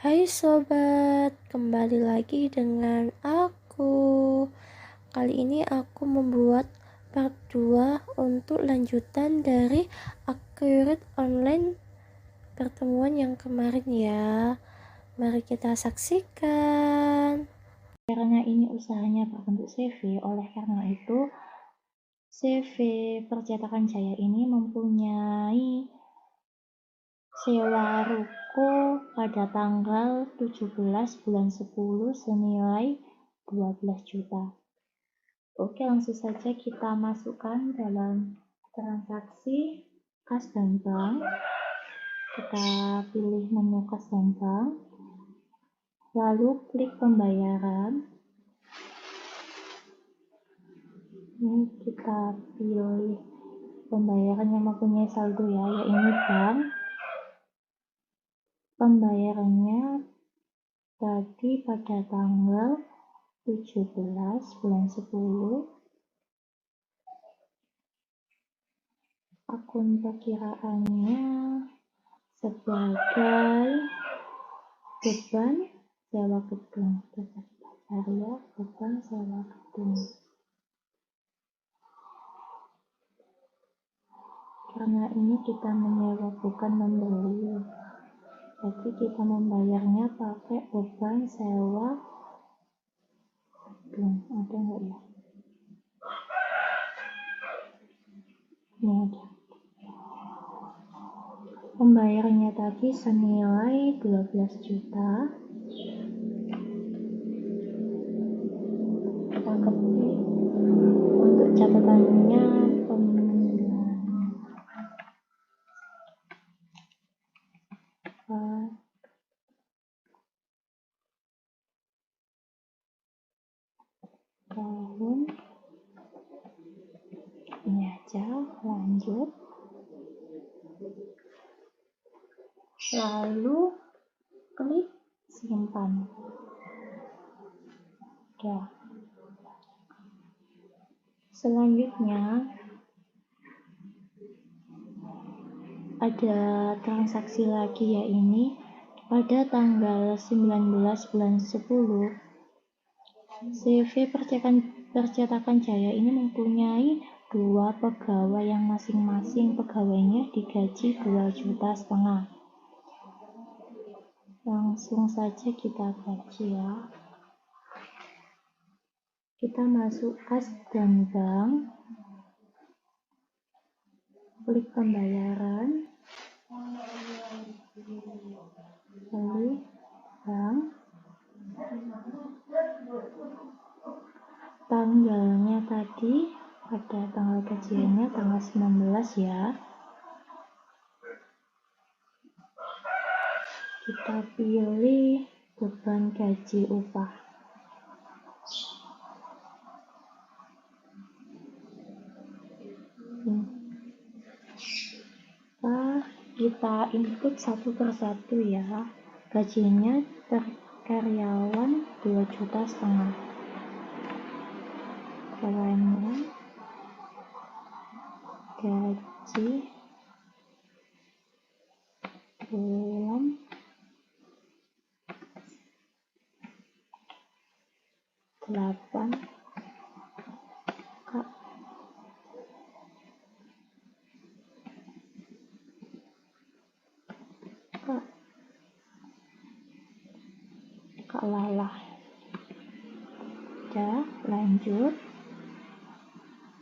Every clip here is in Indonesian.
Hai sobat, kembali lagi dengan aku. Kali ini aku membuat part 2 untuk lanjutan dari Accurate Online pertemuan yang kemarin ya. Mari kita saksikan. Karena ini usahanya berbentuk CV, oleh karena itu CV Percetakan Jaya ini mempunyai sewa ruko pada tanggal 17 bulan 10 senilai 12 juta. Oke, langsung saja kita masukkan dalam transaksi kas dan bank. Kita pilih menu kas dan bank, lalu klik pembayaran. Ini kita pilih pembayaran yang mempunyai saldo ya, ini bank. Pembayarannya tadi pada tanggal 17 bulan 10. Akun perkiraannya sebagai beban sewa gedung. Area beban sewa gedung. Karena ini kita menyewa bukan membeli, jadi kita membayarnya pakai beban sewa gedung. Ada nggak ya? Ini ada. Pembayarannya tadi senilai 12 juta. Kita ketik untuk catatannya tahun ini aja, lanjut, lalu klik simpan. Ya, selanjutnya ada transaksi lagi, ya ini pada tanggal 19 bulan 10. CV Percetakan Jaya ini mempunyai 2 pegawai yang masing-masing pegawainya digaji 2,5 juta. Langsung saja kita gaji ya. Kita masuk kas dan bank, klik pembayaran, lalu bank. Tanggalnya tadi pada tanggal gajiannya tanggal 19 ya. Kita pilih beban gaji upah. Kita input satu persatu ya. Gajinya per karyawan 2,5 juta. Karyawannya gaji bulan 8 Kak Lala. Udah, lanjut,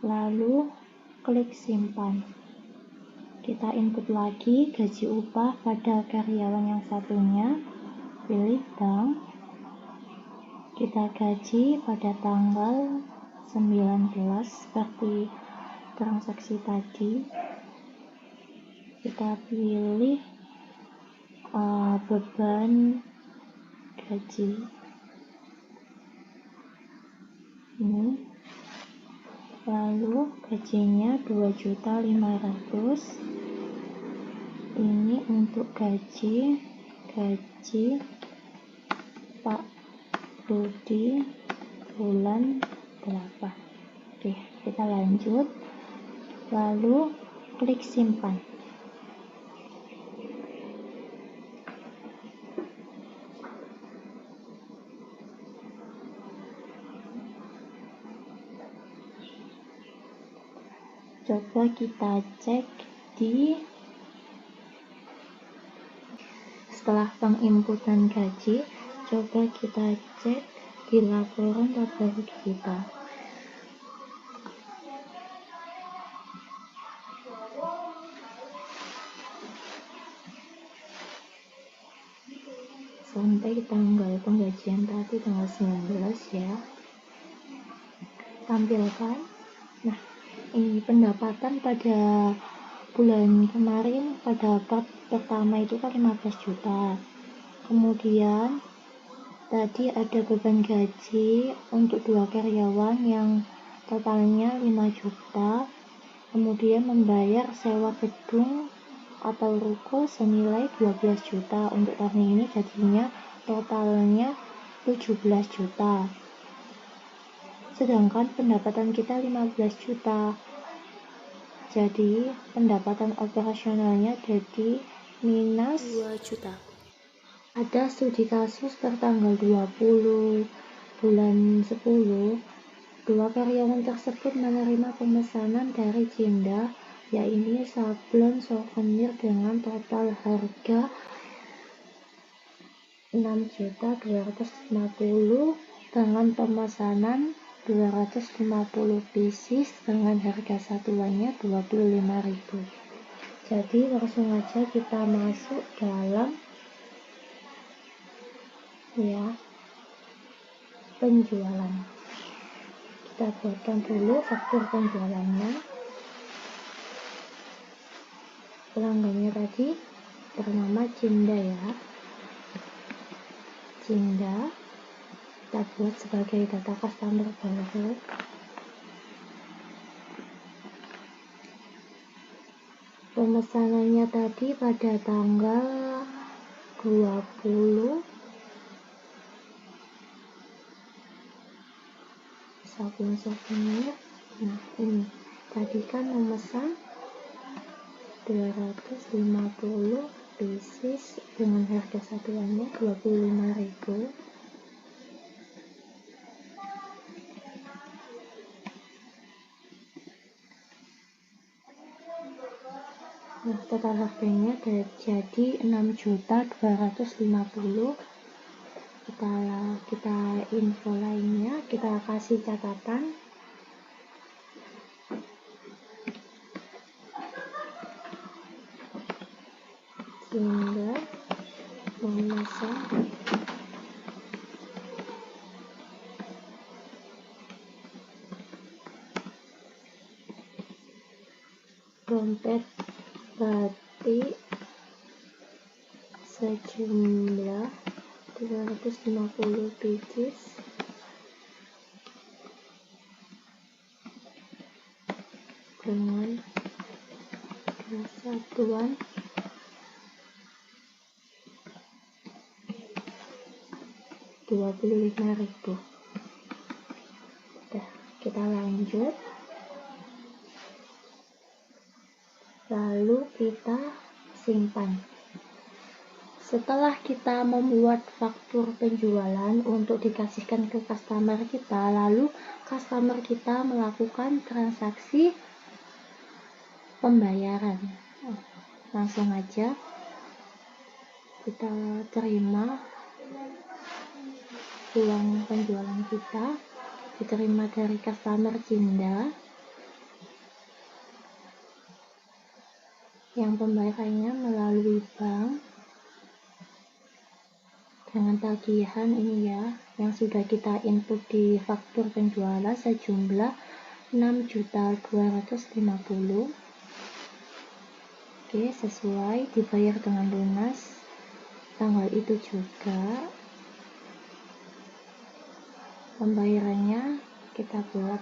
lalu klik simpan. Kita input lagi gaji upah pada karyawan yang satunya, pilih bank. Kita gaji pada tanggal 19 seperti transaksi tadi. Kita pilih beban gaji ini, lalu gajinya 2.500.000. Ini untuk gaji Pak Rudi bulan 8. Oke, kita lanjut, lalu klik simpan. coba kita cek setelah penginputan gaji, coba kita cek di laporan terbaru kita. Sampai tanggal penggajian tadi tanggal 19 ya. Tampilkan. Nah, ini pendapatan pada bulan kemarin pada part pertama itu kan 15 juta. Kemudian tadi ada beban gaji untuk 2 karyawan yang totalnya 5 juta. Kemudian membayar sewa gedung atau ruko senilai 12 juta. Untuk tahun ini jadinya totalnya 17 juta. Sedangkan pendapatan kita 15 juta. Jadi pendapatan operasionalnya jadi minus 2 juta. Ada studi kasus tertanggal 20 bulan 10, 2 karyawan tersebut menerima pemesanan dari Cinda, yaitu sablon souvenir dengan total harga 6.250.000 dengan pemesanan 250 pieces dengan harga satuannya 25.000. Jadi langsung aja kita masuk dalam penjualan. Kita buatkan dulu faktur penjualannya. Pelanggannya tadi bernama Cinda ya. Cinda kita buat sebagai data customer baru. Pemesanannya tadi pada tanggal 20 sablon souvenir. Nah, ini tadi kan memesan 250 pieces dengan harga satuannya 25.000. Nah, total harganya jadi 6.250.000. Kita info lainnya, kita kasih catatan. Sehingga memesan dompet batik sejumlah 250 pieces dengan satuan 25.000. Udah, kita lanjut. Lalu kita simpan. Setelah kita membuat faktur penjualan untuk dikasihkan ke customer kita, lalu customer kita melakukan transaksi pembayaran. Langsung aja kita terima uang penjualan kita, diterima dari customer Cinda yang pembayarannya melalui bank dengan tagihan ini ya, yang sudah kita input di faktur penjualan sejumlah 6.250.000. Oke, sesuai, dibayar dengan lunas tanggal itu juga. Pembayarannya kita buat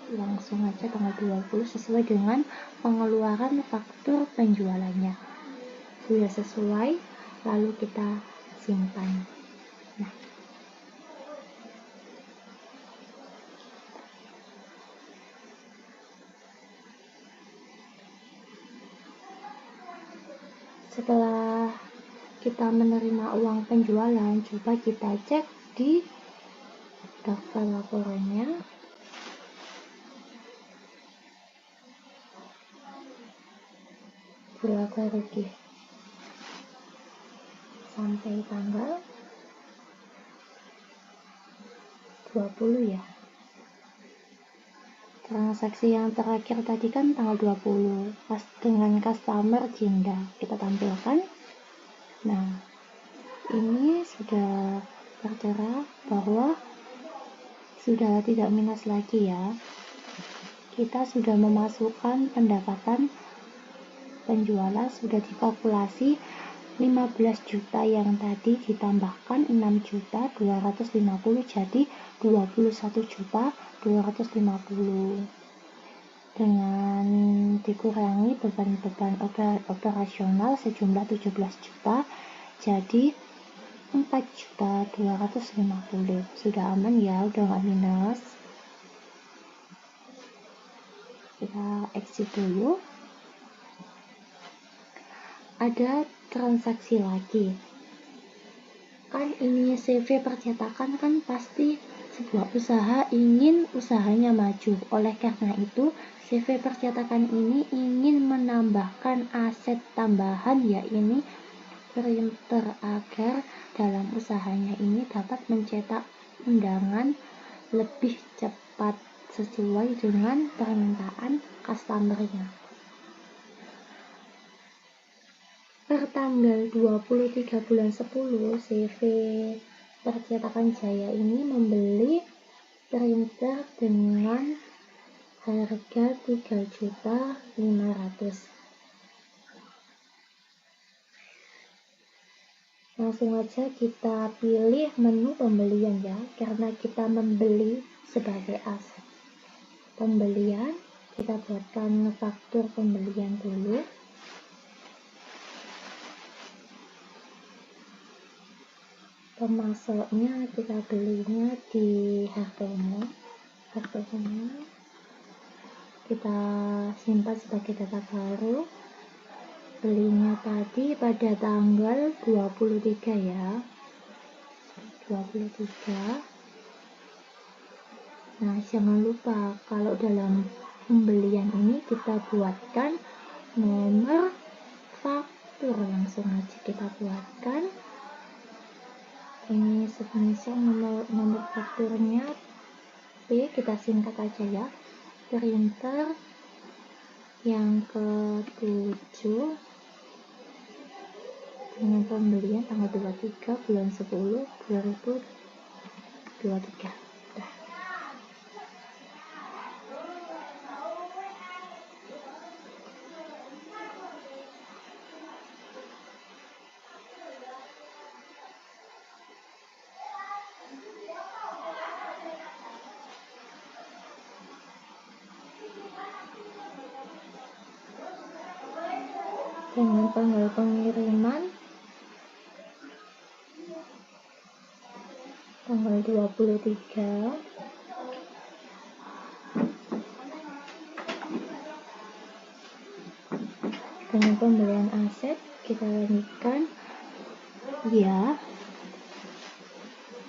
langsung aja tanggal 20 sesuai dengan pengeluaran faktur penjualannya. Sudah sesuai, lalu kita simpan. Nah, setelah kita menerima uang penjualan, coba kita cek di daftar laporannya. lagi sampai tanggal 20 ya. Transaksi yang terakhir tadi kan tanggal 20 pas dengan customer Jinda kita tampilkan. Nah, ini sudah tertera bahwa sudah tidak minus lagi ya. Kita sudah memasukkan pendapatan penjualan, sudah dikalkulasi 15 juta yang tadi ditambahkan 6.250 jadi 21.250 dengan dikurangi beban-beban operasional sejumlah 17 juta jadi 4.250. Sudah aman ya, udah nggak minus. Kita exit dulu. Ada transaksi lagi kan, ini CV percetakan kan pasti sebuah usaha ingin usahanya maju. Oleh karena itu CV percetakan ini ingin menambahkan aset tambahan, yaitu printer, agar dalam usahanya ini dapat mencetak undangan lebih cepat sesuai dengan permintaan customer-nya. Per tanggal 23 bulan 10, CV Percetakan Jaya ini membeli printer dengan harga 3.500.000. Langsung aja kita pilih menu pembelian ya, karena kita membeli sebagai aset. Pembelian, kita buatkan faktur pembelian dulu. Pemasoknya kita belinya di Hartono. Kita simpan sebagai data baru. Belinya tadi pada tanggal 23 ya. 23. Nah, jangan lupa kalau dalam pembelian ini kita buatkan nomor faktur. Langsung aja kita buatkan. Ini semisal nomor fakturnya P, kita singkat aja ya. Printer yang ke-7 dengan pembelian tanggal 23 bulan 10 2023. Dengan tanggal pengiriman tanggal 23, dengan pembelian aset kita lanjutkan ya.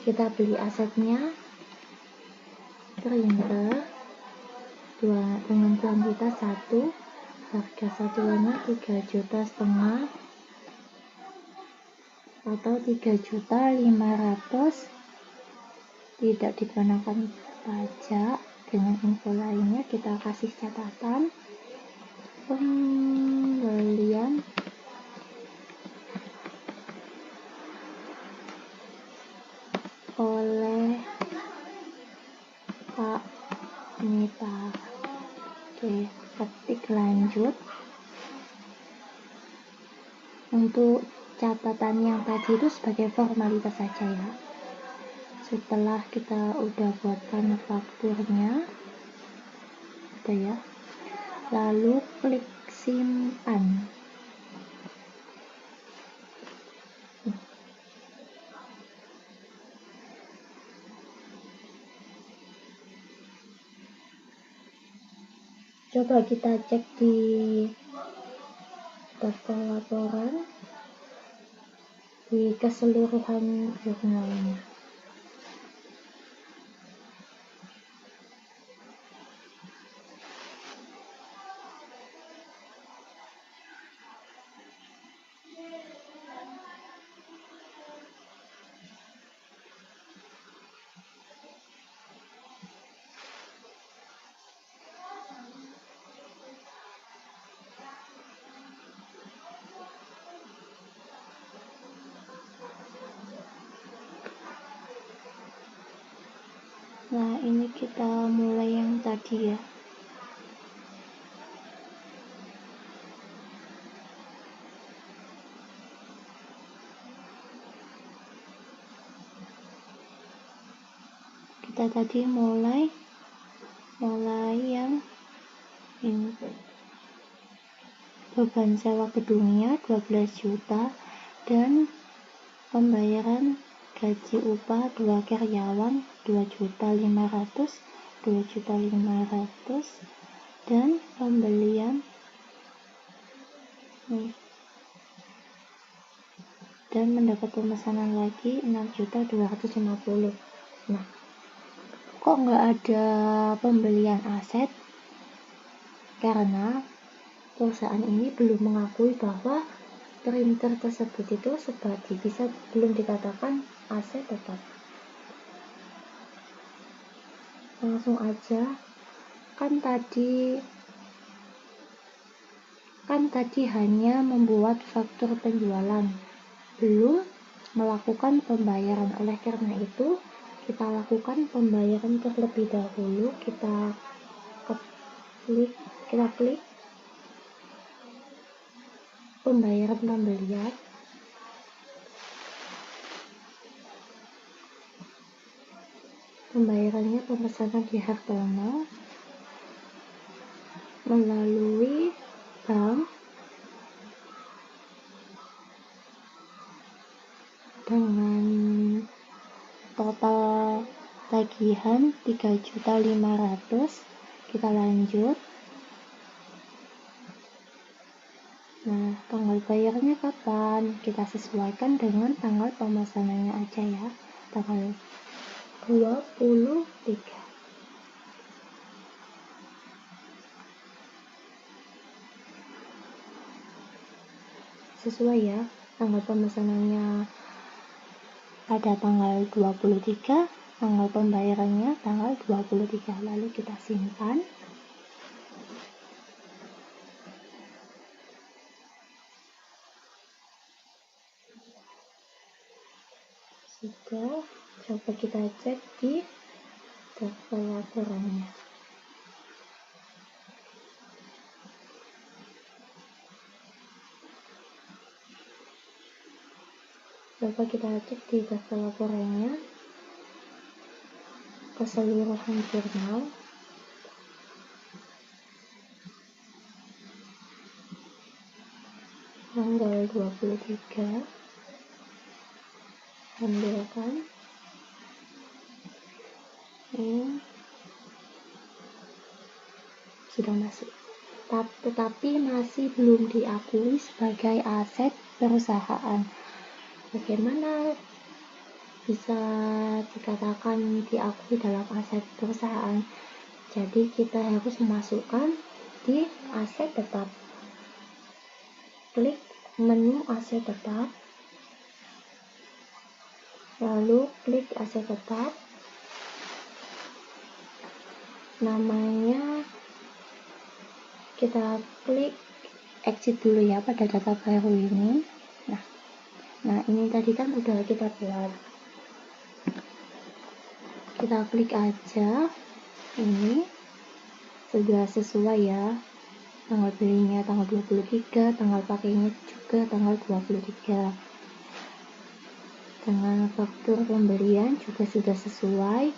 Kita beli asetnya printer dengan kuantitas 1, harga satuannya 3,5 juta atau 3.500.000, tidak dikenakan pajak. Dengan info lainnya kita kasih catatan pembelian oleh Pak Mita. Oke, ketik lanjut. Untuk catatan yang tadi itu sebagai formalitas saja ya. Setelah kita udah buatkan fakturnya, udah ya, lalu klik simpan. Coba kita cek di daftar laporan di keseluruhan jurnalnya. Nah, ini kita mulai yang tadi ya. Kita tadi mulai yang ini. Beban sewa gedungnya 12 juta dan pembayaran gaji upah 2 karyawan 2.500.000, 2.500.000 dan pembelian dan mendapat pemesanan lagi 6.250.000. Nah, kok nggak ada pembelian aset? Karena perusahaan ini belum mengakui bahwa printer tersebut itu belum dikatakan aset tetap. Langsung aja, kan tadi hanya membuat faktur penjualan, belum melakukan pembayaran. Oleh karena itu, kita lakukan pembayaran terlebih dahulu. Kita klik pembayaran pembelian. Pembayarannya pemesanan di Hartono melalui bank dengan total tagihan 3.500.000. Kita lanjut. Nah, tanggal bayarnya kapan? Kita sesuaikan dengan tanggal pemesanannya aja ya, tanggal 23. Sesuai ya, tanggal pemesanannya pada tanggal 23, tanggal pembayarannya tanggal 23. Lalu kita simpan. Sudah, coba kita cek di daftar laporannya. Coba kita cek di daftar laporannya keseluruhan jurnal. Tanggal 23 ambilkan ini sudah masuk, tetapi masih belum diakui sebagai aset perusahaan. Bagaimana bisa dikatakan diakui dalam aset perusahaan? Jadi kita harus memasukkan di aset tetap. Klik menu aset tetap, lalu klik aset tetap, namanya kita klik exit dulu ya pada data baru ini. Nah ini tadi kan udah kita buat, kita klik aja, ini sudah sesuai ya, tanggal belinya tanggal 23, tanggal pakainya juga tanggal 23, dengan faktur pembelian juga sudah sesuai.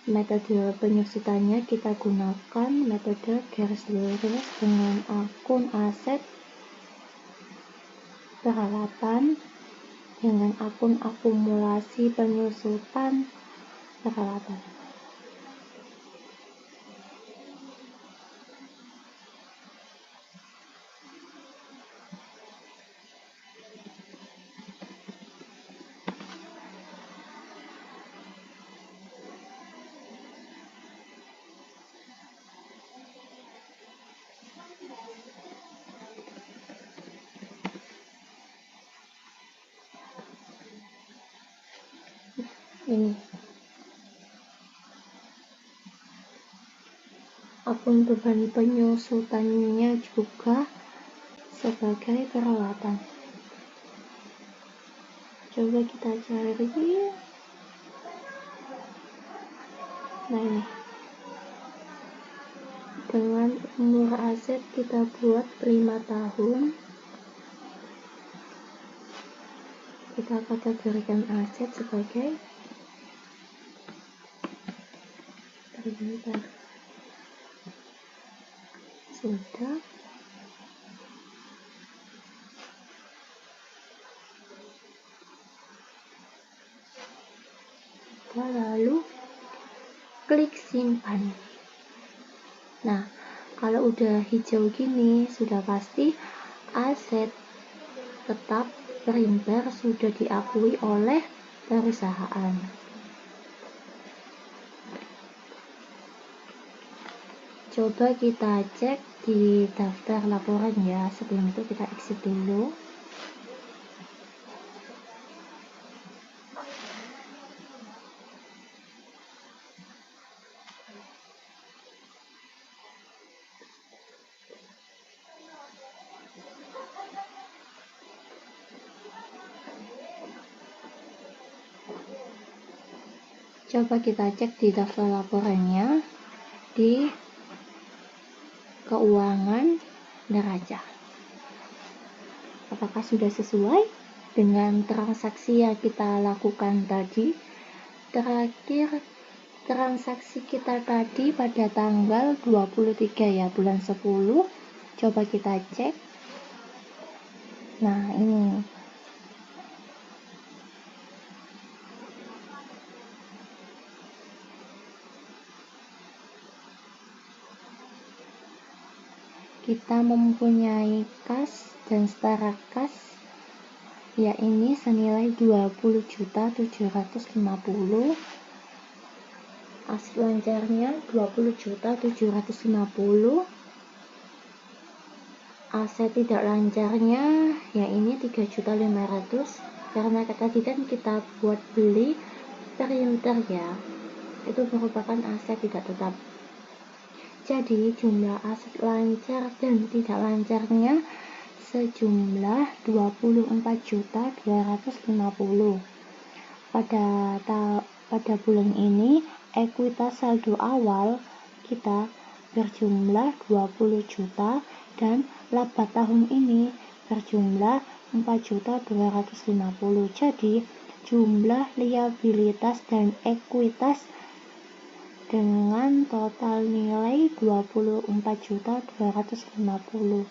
Metode penyusutannya kita gunakan metode garis lurus dengan akun aset peralatan dengan akun akumulasi penyusutan peralatan. Ini akun beban penyusutannya juga sebagai peralatan. Coba kita cari Nah ini, dengan umur aset kita buat 5 tahun, kita kategorikan aset sebagai terbentar. Sudah. Lalu klik simpan. Nah, kalau udah hijau gini, sudah pasti aset tetap berimbang sudah diakui oleh perusahaan. Coba kita cek di daftar laporan ya. Sebelum itu kita exit dulu. Coba kita cek di daftar laporannya di keuangan neraca. Apakah sudah sesuai dengan transaksi yang kita lakukan tadi? Terakhir transaksi kita tadi pada tanggal 23 ya, bulan 10. Coba kita cek. Nah, ini. Kita mempunyai kas dan setara kas ya ini senilai 20.750. Aset lancarnya 20.750. Aset tidak lancarnya ya ini 3.500, karena tadi kan kita buat beli printer ya, itu merupakan aset tidak tetap. Jadi jumlah aset lancar dan tidak lancarnya sejumlah 24.250. Pada bulan ini ekuitas saldo awal kita berjumlah 20 juta dan laba tahun ini berjumlah 4.250. Jadi jumlah liabilitas dan ekuitas dengan total nilai 24.250.